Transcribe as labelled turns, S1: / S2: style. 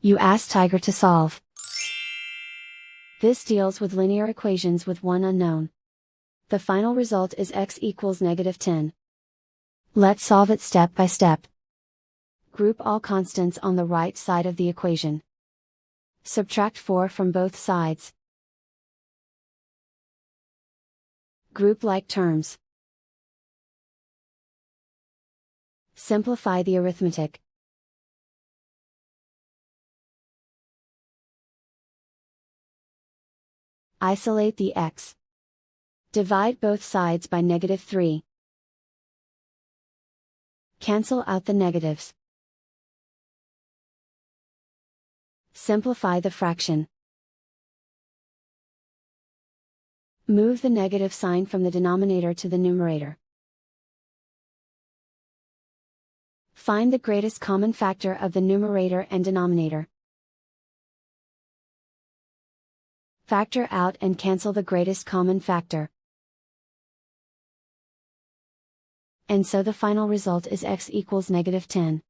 S1: You ask Tiger to solve. This deals with linear equations with one unknown. The final result is x equals -10. Let's solve it step by step. Group all constants on the right side of the equation. Subtract 4 from both sides. Group like terms. Simplify the arithmetic. Isolate the x. Divide both sides by -3. Cancel out the negatives. Simplify the fraction. Move the negative sign from the denominator to the numerator. Find the greatest common factor of the numerator and denominator. Factor out and cancel the greatest common factor. And so the final result is x equals -10.